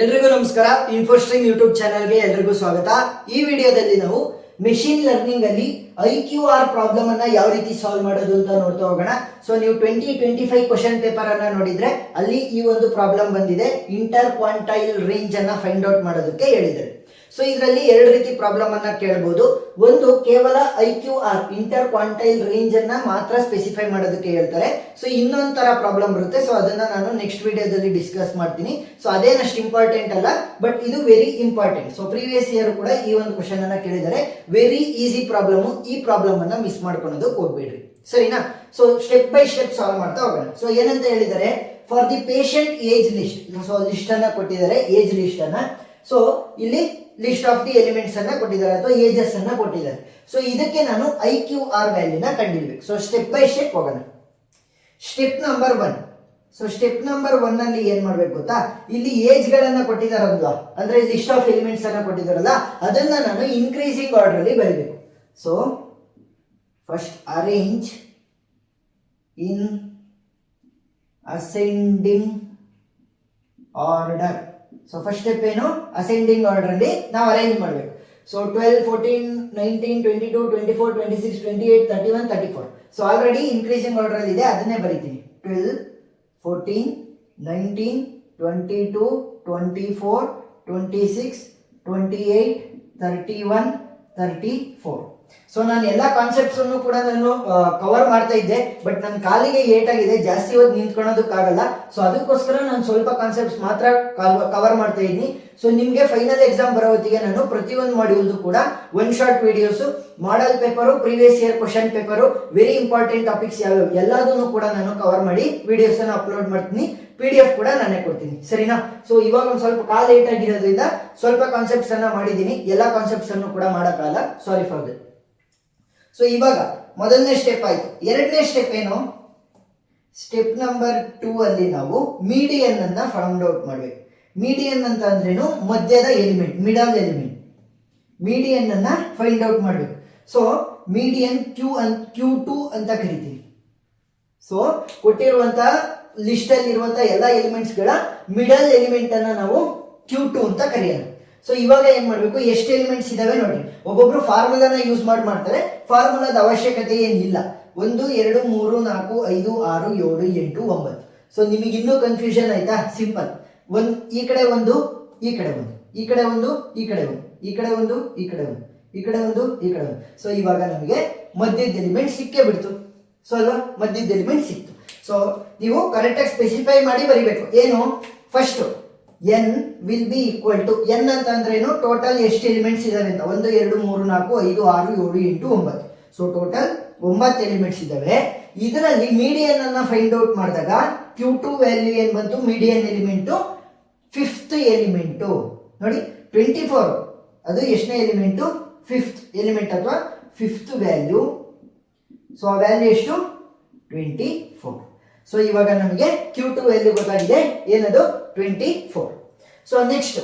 ಎಲ್ರಿಗೂ ನಮಸ್ಕಾರ. ಇನ್ಫೋಸ್ಟ್ರೀಮ್ ಯೂಟ್ಯೂಬ್ ಚಾನಲ್ಗೆ ಎಲ್ರಿಗೂ ಸ್ವಾಗತ. ಈ ವಿಡಿಯೋದಲ್ಲಿ ನಾವು ಮೆಷಿನ್ ಲರ್ನಿಂಗ್ ಅಲ್ಲಿ IQR ಪ್ರಾಬ್ಲಮ್ ಅನ್ನ ಯಾವ ರೀತಿ ಸಾಲ್ವ್ ಮಾಡೋದು ಅಂತ ನೋಡ್ತಾ ಹೋಗೋಣ. ಸೊ ನೀವು 2025 ಕ್ವಶನ್ ಪೇಪರ್ ಅನ್ನ ನೋಡಿದ್ರೆ ಅಲ್ಲಿ ಈ ಒಂದು ಪ್ರಾಬ್ಲಮ್ ಬಂದಿದೆ. ಇಂಟರ್ ಕ್ವಾಂಟೈಲ್ ರೇಂಜ್ ಅನ್ನ ಫೈಂಡ್ ಔಟ್ ಮಾಡೋದಕ್ಕೆ ಹೇಳಿದ್ದಾರೆ. ಸೊ ಇದರಲ್ಲಿ ಎರಡು ರೀತಿ ಪ್ರಾಬ್ಲಮ್ ಅನ್ನ ಕೇಳಬಹುದು. ಒಂದು ಕೇವಲ IQR ಇಂಟರ್ ಕ್ವಾಂಟೈಲ್ ರೇಂಜ್ ಅನ್ನ ಮಾತ್ರ ಸ್ಪೆಸಿಫೈ ಮಾಡೋದಕ್ಕೆ ಹೇಳ್ತಾರೆ. ಸೊ ಇನ್ನೊಂದು ತರ ಪ್ರಾಬ್ಲಮ್ ಬರುತ್ತೆ. ಸೊ ಅದನ್ನ ನಾನು ನೆಕ್ಸ್ಟ್ ವಿಡಿಯೋದಲ್ಲಿ ಡಿಸ್ಕಸ್ ಮಾಡ್ತೀನಿ. ಸೊ ಅದೇನಷ್ಟು ಇಂಪಾರ್ಟೆಂಟ್ ಅಲ್ಲ, ಬಟ್ ಇದು very important. So previous year ಕೂಡ ಈ ಒಂದು ಕ್ವಶನ್ ಅನ್ನ ಕೇಳಿದರೆ ವೆರಿ ಈಸಿ ಪ್ರಾಬ್ಲಮ್. ಈ ಪ್ರಾಬ್ಲಮ್ ಅನ್ನ ಮಿಸ್ ಮಾಡ್ಕೊಳ್ಳೋದಕ್ಕೆ ಹೋಗ್ಬೇಡ್ರಿ, ಸರಿನಾ? So step by step solve ಮಾಡ್ತಾ ಹೋಗೋಣ. ಸೊ ಏನಂತ ಹೇಳಿದರೆ, for the patient age list. So list ಅನ್ನ ಕೊಟ್ಟಿದ್ದಾರೆ, ಏಜ್ ಲಿಸ್ಟ್ ಅನ್ನ. ಸೊ ಇಲ್ಲಿ ಲಿಸ್ಟ್ ಆಫ್ ದಿ ಎಲಿಮೆಂಟ್ಸ್ ಅನ್ನ ಕೊಟ್ಟಿದ್ದಾರೆ ಅಥವಾ ಏಜಸ್ ಅನ್ನ ಕೊಟ್ಟಿದ್ದಾರೆ. ಸೊ ಇದಕ್ಕೆ ನಾನು IQR ವ್ಯಾಲ್ಯೂನ ಕಂಡುಹಿಡಬೇಕು. ಸೊ ಸ್ಟೆಪ್ ಬೈ ಸ್ಟೆಪ್ ಹೋಗೋಣ. Step number 1. So step number 1 ಅಲ್ಲಿ ಏನ್ ಮಾಡ್ಬೇಕು ಗೊತ್ತಾ, ಇಲ್ಲಿ ಏಜ್ ಗಳನ್ನ ಕೊಟ್ಟಿದಾರಲ್ವಾ, ಅಂದ್ರೆ ಲಿಸ್ಟ್ ಆಫ್ ಎಲಿಮೆಂಟ್ಸ್ ಅನ್ನ ಕೊಟ್ಟಿದಾರಲ್ಲ, ಅದನ್ನ ನಾನು ಇನ್ಕ್ರೀಸಿಂಗ್ ಆರ್ಡರ್ ಅಲ್ಲಿ ಬರೀಬೇಕು. So first arrange in ascending order. So first step ಏನು, ಅಸೆಂಡಿಂಗ್ ಆರ್ಡರ್ ಅಲ್ಲಿ ನಾವು ಅರೇಂಜ್ ಮಾಡಬೇಕು. So 12, 14, 19, 22, 24, 26, 28, 31, 34. So already increasing order ಅಲ್ಲಿ ಇದೆ, ಅದನ್ನೇ ಬರೀತೀನಿ. 12, 14, 19, 22, 24, 26, 28, 31, 34. ಸೊ ನಾನು ಎಲ್ಲ ಕಾನ್ಸೆಪ್ಟ್ಸ್ ಅನ್ನು ಕೂಡ ನಾನು ಕವರ್ ಮಾಡ್ತಾ ಇದ್ದೆ, ಬಟ್ ನನ್ನ ಕಾಲಿಗೆ ಏಟಾಗಿದೆ, ಜಾಸ್ತಿ ಹೊತ್ತು ನಿಂತ್ಕೊಳ್ಳೋದಕ್ಕಾಗಲ್ಲ. ಸೊ ಅದಕ್ಕೋಸ್ಕರ ನಾನು ಸ್ವಲ್ಪ ಕಾನ್ಸೆಪ್ಟ್ಸ್ ಮಾತ್ರ ಕವರ್ ಮಾಡ್ತಾ ಇದ್ದೀನಿ. ಸೊ ನಿಮಗೆ ಫೈನಲ್ ಎಕ್ಸಾಮ್ ಬರೋ ಹೊತ್ತಿಗೆ ನಾನು ಪ್ರತಿಯೊಂದು ಮಾಡ್ಯೂಲ್ದು ಕೂಡ one short videos, model paper, previous year question paper, very important topics ಯಾವ್ಯಾವ ಎಲ್ಲದನ್ನು ಕೂಡ ನಾನು ಕವರ್ ಮಾಡಿ ವಿಡಿಯೋಸ್ ಅನ್ನು ಅಪ್ಲೋಡ್ ಮಾಡ್ತೀನಿ. PDF ಕೂಡ ನಾನೇ ಕೊಡ್ತೀನಿ, ಸರಿನಾ? ಸೊ ಇವಾಗ ಒಂದು ಸ್ವಲ್ಪ ಕಾಲ್ ಲೇಟ್ ಆಗಿರೋದ್ರಿಂದ ಸ್ವಲ್ಪ ಕಾನ್ಸೆಪ್ಟ್ಸ್ ಅನ್ನ ಮಾಡಿದ್ದೀನಿ, ಎಲ್ಲ ಕಾನ್ಸೆಪ್ಟ್ಸ್ ಅನ್ನು ಕೂಡ ಮಾಡೋಕ್ಕಾಗಲ್ಲ, ಸಾರಿ ಫಾರ್ ದಟ್. ಸೊ ಇವಾಗ ಮೊದಲನೇ ಸ್ಟೆಪ್ ಆಯ್ತು. ಎರಡನೇ ಸ್ಟೆಪ್ ಏನು, ಸ್ಟೆಪ್ ನಂಬರ್ 2 ಅಲ್ಲಿ ನಾವು ಮೀಡಿಯನ್ ಅನ್ನ ಫೈಂಡ್ ಔಟ್ ಮಾಡಬೇಕು. ಮೀಡಿಯನ್ ಅಂತ ಅಂದ್ರೇನು, ಮಧ್ಯದ ಎಲಿಮೆಂಟ್, ಮಿಡಲ್ ಎಲಿಮೆಂಟ್. ಮೀಡಿಯನ್ ಅನ್ನ ಫೈಂಡ್ ಔಟ್ ಮಾಡಬೇಕು. ಸೊ ಮೀಡಿಯನ್ Q2 ಅಂತ ಕರಿತೀವಿ. ಸೊ ಕೊಟ್ಟಿರುವಂತಹ ಲಿಸ್ಟ್ ಅಲ್ಲಿ ಇರುವಂತಹ ಎಲ್ಲ ಎಲಿಮೆಂಟ್ಸ್ ಗಳ ಮಿಡಲ್ ಎಲಿಮೆಂಟ್ ಅನ್ನ ನಾವು Q2 ಅಂತ ಕರೆಯೋಣ. ಸೊ ಇವಾಗ ಏನ್ ಮಾಡ್ಬೇಕು, ಎಷ್ಟು ಎಲಿಮೆಂಟ್ಸ್ ಇದಾವೆ ನೋಡಿ. ಒಬ್ಬೊಬ್ರು ಫಾರ್ಮುಲಾನ ಯೂಸ್ ಮಾಡ್ತಾರೆ. ಫಾರ್ಮುಲಾದ ಅವಶ್ಯಕತೆ ಏನಿಲ್ಲ. 1, 2, 3, 4, 5, 6, 7, 8, 9. ಸೊ ನಿಮಗೆ ಇನ್ನೂ ಕನ್ಫ್ಯೂಷನ್ ಆಯ್ತಾ? ಸಿಂಪಲ್. ಈ ಕಡೆ ಒಂದು, ಈ ಕಡೆ ಒಂದು, ಈ ಕಡೆ ಒಂದು, ಈ ಕಡೆ ಒಂದು, ಈ ಕಡೆ ಒಂದು, ಈ ಕಡೆ ಒಂದು, ಈ ಕಡೆ ಒಂದು, ಈ ಕಡೆ ಒಂದು. ಸೊ ಇವಾಗ ನಮಗೆ ಮಧ್ಯದ ಎಲಿಮೆಂಟ್ ಸಿಕ್ಕೇ ಬಿಡ್ತು. ಸೊ ಅಲ್ವಾ, ಮಧ್ಯದ ಎಲಿಮೆಂಟ್ ಸಿಕ್ತು. ಸೊ ನೀವು ಕರೆಕ್ಟಾಗಿ ಸ್ಪೆಸಿಫೈ ಮಾಡಿ ಬರಿಬೇಕು. ಏನು, first n will be equal to, n ಅಂತ ಅಂದ್ರೆ ಏನು, ಟೋಟಲ್ ಎಷ್ಟು ಎಲಿಮೆಂಟ್ಸ್ ಇದಾವೆ ಅಂತ. 1, 2, 3, 4, 5, 6, 7, 8, 9. ಸೊ ಟೋಟಲ್ 9 ಎಲಿಮೆಂಟ್ಸ್ ಇದಾವೆ. ಇದರಲ್ಲಿ ಮೀಡಿಯನ್ ಅನ್ನ ಫೈಂಡ್ ಔಟ್ ಮಾಡಿದಾಗ Q2 ವ್ಯಾಲ್ಯೂ ಏನ್ ಬಂತು, ಮೀಡಿಯನ್ ಎಲಿಮೆಂಟ್ 5th ಎಲಿಮೆಂಟು ನೋಡಿ. 24 ಅದು ಎಷ್ಟನೇ ಎಲಿಮೆಂಟು, 5th ಎಲಿಮೆಂಟ್ ಅಥವಾ 5th ವ್ಯಾಲ್ಯೂ. ಸೊ ಆ ವ್ಯಾಲ್ಯೂ ಎಷ್ಟು, 24. ಸೊ ಇವಾಗ ನಮಗೆ Q2 ವ್ಯಾಲ್ಯೂ ಗೊತ್ತಾಗಿದೆ, ಏನದು 24. ಸೊ ನೆಕ್ಸ್ಟ್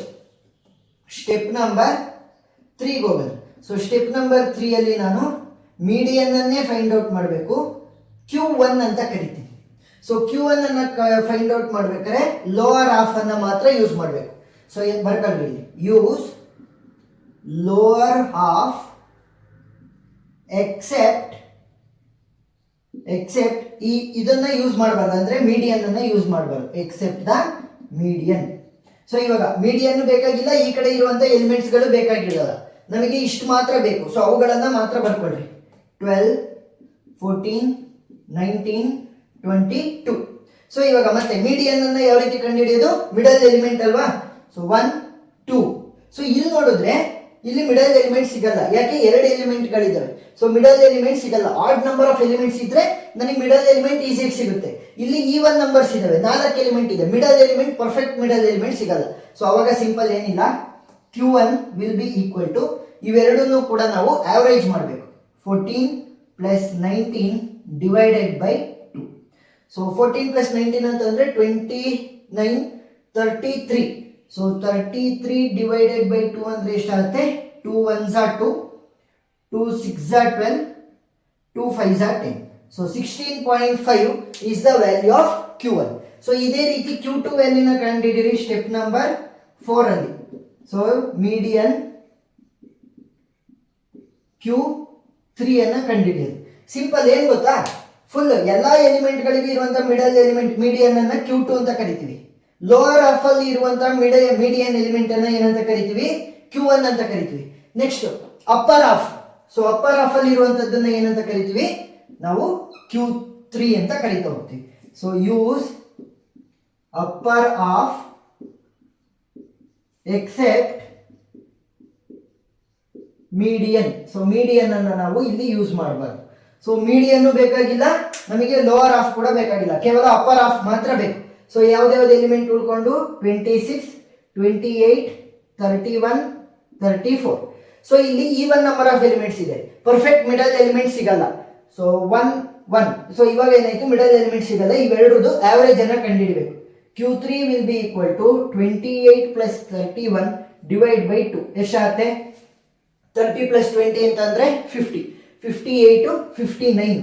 ಸ್ಟೆಪ್ ನಂಬರ್ 3 ಹೋಗೋಣ. ಸೊ ಸ್ಟೆಪ್ ನಂಬರ್ 3 ಅಲ್ಲಿ ನಾನು ಮೀಡಿಯನ್ ಅನ್ನೇ ಫೈಂಡ್ ಔಟ್ ಮಾಡಬೇಕು. Q1 ಅಂತ ಕರಿತೀನಿ. ಸೊ Q1 ಅನ್ನ ಫೈಂಡ್ ಔಟ್ ಮಾಡ್ಬೇಕಾದ್ರೆ ಲೋವರ್ ಹಾಫ್ ಅನ್ನ ಮಾತ್ರ ಯೂಸ್ ಮಾಡಬೇಕು. ಸೊ ಏನ್ ಬರ್ಕೊಳ್ಳಿ, ಯೂಸ್ ಲೋವರ್ ಹಾಫ್ ಎಕ್ಸೆಪ್ಟ್ ಇದನ್ನ ಯೂಸ್ ಮಾಡಬಾರ್ದು, ಅಂದ್ರೆ ಮೀಡಿಯನ್ ಅನ್ನ ಯೂಸ್ ಮಾಡಬಾರ್ದು. Except the median. ಸೊ ಇವಾಗ ಮೀಡಿಯನ್ ಬೇಕಾಗಿಲ್ಲ, ಈ ಕಡೆ ಇರುವಂತ ಎಲಿಮೆಂಟ್ಸ್ ಗಳು ಬೇಕಾಗಿಲ್ಲ, ನಮಗೆ ಇಷ್ಟು ಮಾತ್ರ ಬೇಕು. ಸೊ ಅವುಗಳನ್ನ ಮಾತ್ರ ಬರ್ಕೊಳ್ರಿ. 12, 14, 19, 22. ಸೊ ಇವಾಗ ಮತ್ತೆ ಮೀಡಿಯನ್ ಅನ್ನ ಯಾವ ರೀತಿ ಕಂಡುಹಿಡಿಯೋದು, ಮಿಡಲ್ ಎಲಿಮೆಂಟ್ ಅಲ್ವಾ. ಸೊ 1, 2. ಸೊ ಇಲ್ಲಿ ನೋಡಿದ್ರೆ ಇಲ್ಲಿ ಮಿಡಲ್ ಎಲಿಮೆಂಟ್ ಸಿಗಲ್ಲ, ಯಾಕೆ, 2 ಎಲಿಮೆಂಟ್ ಗಳಿದ್ದಾವೆ. ಸೊ ಮಿಡಲ್ ಎಲಿಮೆಂಟ್ ಸಿಗಲ್ಲ. ಆಡ್ ನಂಬರ್ ಆಫ್ ಎಲಿಮೆಂಟ್ಸ್ ಇದ್ರೆ ನನಗೆ ಮಿಡಲ್ ಎಲಿಮೆಂಟ್ ಈಸಿಯಾಗಿ ಸಿಗುತ್ತೆ. ಇಲ್ಲಿ ಈವನ್ ನಂಬರ್ಸ್ ಇದಾವೆ, 4 ಎಲಿಮೆಂಟ್ ಇದೆ, middle element, perfect middle element ಸಿಗಲ್ಲ. ಸೊ ಅವಾಗ ಸಿಂಪಲ್ ಏನಿಲ್ಲ, Q1 will be equal to ಇವೆರಡನ್ನು ಕೂಡ ನಾವು ಆವರೇಜ್ ಮಾಡಬೇಕು. 14 plus 19 divided by 2. So 14 plus 19 ಅಂತಂದ್ರೆ 29, 33. ಸೊ 33 ಡಿವೈಡೆಡ್ ಬೈ 2 ಅಂದ್ರೆ ಎಷ್ಟಾಗುತ್ತೆ, 2 1s are 2, 2 6s are 12, 2 5s are 10. So 16.5 is the value of Q1. So ಇದೇ ರೀತಿ Q2 ವ್ಯಾಲ್ಯೂನ ಕಂಡುಹಿಡಿಯಿರಿ. ಸ್ಟೆಪ್ ನಂಬರ್ 4 ಅಲ್ಲಿ. ಸೊ ಮೀಡಿಯನ್ Q3 ಅನ್ನ ಕಂಡುಹಿಡಿಯೋದು. ಸಿಂಪಲ್, ಏನ್ ಗೊತ್ತಾ, ಫುಲ್ ಎಲ್ಲ ಎಲಿಮೆಂಟ್ಗಳಿಗೆ ಇರುವಂತ ಮಿಡಲ್ ಎಲಿಮೆಂಟ್ ಮೀಡಿಯನ್ ಅನ್ನ Q2 ಅಂತ ಕರಿತೀವಿ. ಲೋವರ್ ಹಾಫ್ ಅಲ್ಲಿ ಇರುವಂತಹ ಮೀಡಿಯನ್ ಎಲಿಮೆಂಟ್ ಅನ್ನ ಏನಂತ ಕರಿತೀವಿ, Q1 ಅಂತ ಕರಿತೀವಿ. Next upper half. So upper half ಅಲ್ಲಿ ಇರುವಂತದ್ದನ್ನ ಏನಂತ ಕರಿತೀವಿ ನಾವು, Q3 ಅಂತ ಕರಿತಾ ಹೋಗ್ತೀವಿ. So use upper half except median. So median ಅನ್ನ ನಾವು ಇಲ್ಲಿ ಯೂಸ್ ಮಾಡಬಾರ್ದು. ಸೊ ಮೀಡಿಯನ್ ಬೇಕಾಗಿಲ್ಲ ನಮಗೆ, ಲೋವರ್ ಹಾಫ್ ಕೂಡ ಬೇಕಾಗಿಲ್ಲ, ಕೇವಲ ಅಪ್ಪರ್ ಹಾಫ್ ಮಾತ್ರ ಬೇಕು. ಸೊ ಯಾವ್ದಾವ್ದು ಎಲಿಮೆಂಟ್ ಉಳ್ಕೊಂಡು 26, 28, 31, 34. ಸೊ ಇಲ್ಲಿ ಈವನ್ ನಂಬರ್ ಆಫ್ ಎಲಿಮೆಂಟ್ಸ್ ಇದೆ, ಪರ್ಫೆಕ್ಟ್ ಮಿಡಲ್ ಎಲಿಮೆಂಟ್ ಸಿಗಲ್ಲ. ಸೊ 1, 1. ಸೊ ಇವಾಗ ಏನಾಯ್ತು, ಮಿಡಲ್ ಎಲಿಮೆಂಟ್ ಸಿಗಲ್ಲ, ಇವೆರಡರದ್ದು ಆವರೇಜ್ ಅನ್ನ ಕಂಡುಹಿಡಬೇಕು. Q3 will be equal to 28 plus 31 divide by 2. ಎಷ್ಟಾಗುತ್ತೆ, 30 ಪ್ಲಸ್ 20 ಅಂತಂದ್ರೆ 50. 58, 59.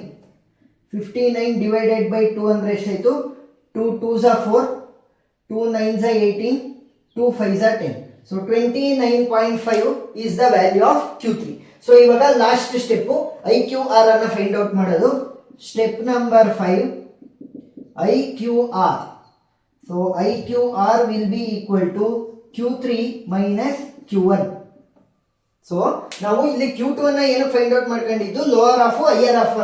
59 ಡಿವೈಡೆಡ್ ಬೈ 2 ಅಂದ್ರೆ ಎಷ್ಟಾಯ್ತು, 2 2s are 4, 2 9s are 18, 2 5s are 10. So 29.5 is the value of Q3. So ಇವಾಗ ಲಾಸ್ಟ್ ಸ್ಟೆಪ್ IQR ಅನ್ನ ಫೈಂಡ್ ಔಟ್ ಮಾಡೋದು. Step number 5, IQR. So IQR will be equal to Q3 minus Q1. So ನಾವು ಇಲ್ಲಿ Q2 ಅನ್ನ ಏನು find out ಮಾಡ್ಕೊಂಡಿದ್ದು, lower half higher half,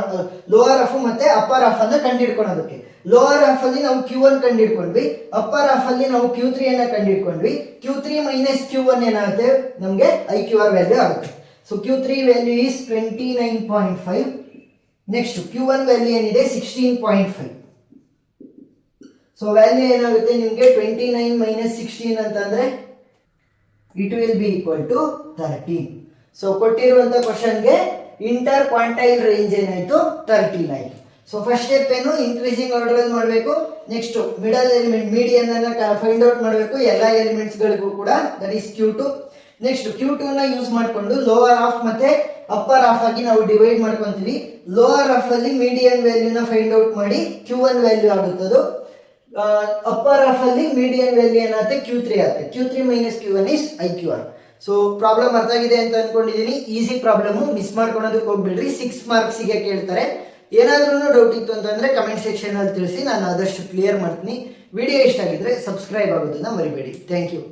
lower half ಮತ್ತೆ upper half ಅನ್ನ ಕಂಡುಹಿಡ್ಕೊಳ್ಳೋದಕ್ಕೆ. ಲೋವರ್ ಹಾಫ್ ಅಲ್ಲಿ ನಾವು Q1 ಕಂಡುಹಿಡ್ಕೊಂಡ್ವಿ, ಅಪ್ಪರ್ ಹಾಫ್ ಅಲ್ಲಿ ನಾವು Q3 ಅನ್ನ ಕಂಡುಹಿಡ್ಕೊಂಡ್ವಿ. Q3 ಮೈನಸ್ Q1 ಏನಾಗುತ್ತೆ, ನಮಗೆ IQR ವ್ಯಾಲ್ಯೂ ಆಗುತ್ತೆ. So Q3 value is 29.5. Next Q1 value ಏನಿದೆ 16.5. ಸೊ ವ್ಯಾಲ್ಯೂ ಏನಾಗುತ್ತೆ ನಿಮಗೆ, 29 ಮೈನಸ್ 16 ಅಂತಂದ್ರೆ it will be equal to 13. So ಕೊಟ್ಟಿರುವಂತ ಕ್ವಶನ್ಗೆ ಇಂಟರ್ ಕ್ವಾಂಟೈಲ್ ರೇಂಜ್ ಏನಾಯ್ತು, 13 ಆಯ್ತು. ಸೊ ಫಸ್ಟ್ ಸ್ಟೆಪ್ ಏನು, ಇನ್ಕ್ರೀಸಿಂಗ್ ಆರ್ಡರ್ ಅಲ್ಲಿ ಮಾಡಬೇಕು. ನೆಕ್ಸ್ಟ್ ಮಿಡಲ್ ಎಲಿಮೆಂಟ್ ಮೀಡಿಯನ್ ಅನ್ನ ಫೈಂಡ್ ಔಟ್ ಮಾಡಬೇಕು ಎಲ್ಲಾ ಎಲಿಮೆಂಟ್ಸ್ ಗಳಿಗೂ ಕೂಡ, that is Q2. Next Q2 ನ ಯೂಸ್ ಮಾಡಿಕೊಂಡು ಲೋವರ್ ಹಾಫ್ ಮತ್ತೆ ಅಪ್ಪರ್ ಹಾಫ್ ಆಗಿ ನಾವು ಡಿವೈಡ್ ಮಾಡ್ಕೊಂತೀವಿ. ಲೋವರ್ ಹಾಫ್ ಅಲ್ಲಿ ಮೀಡಿಯನ್ ವ್ಯಾಲ್ಯೂನ ಫೈಂಡ್ ಔಟ್ ಮಾಡಿ Q1 ವ್ಯಾಲ್ಯೂ ಆಗುತ್ತದು. ಅಪ್ಪರ್ ಹಾಫ್ ಅಲ್ಲಿ ಮೀಡಿಯನ್ ವ್ಯಾಲ್ಯೂ ಏನಾಗುತ್ತೆ, Q3 ಆಗುತ್ತೆ. Q3 minus Q1 is IQR. So problem ಅರ್ಥ ಆಗಿದೆ ಅಂತ ಅನ್ಕೊಂಡಿದ್ದೀನಿ. ಈಸಿ ಪ್ರಾಬ್ಲಮ್, ಮಿಸ್ ಮಾಡ್ಕೊಳೋದಕ್ಕೆ ಹೋಗ್ಬಿಡ್ರಿ, 6 ಮಾರ್ಕ್ಸ್ ಗೆ ಕೇಳ್ತಾರೆ. ಏನಾದ್ರೂ ಡೌಟ್ ಇತ್ತು ಅಂತಂದ್ರೆ ಕಮೆಂಟ್ ಸೆಕ್ಷನ್ ಅಲ್ಲಿ ತಿಳಿಸಿ, ನಾನು ಆದಷ್ಟು ಕ್ಲಿಯರ್ ಮಾಡ್ತೀನಿ. ವಿಡಿಯೋ ಇಷ್ಟ ಆಗಿದ್ರೆ ಸಬ್ಸ್ಕ್ರೈಬ್ ಆಗೋದನ್ನ ಮರಿಬೇಡಿ. Thank you.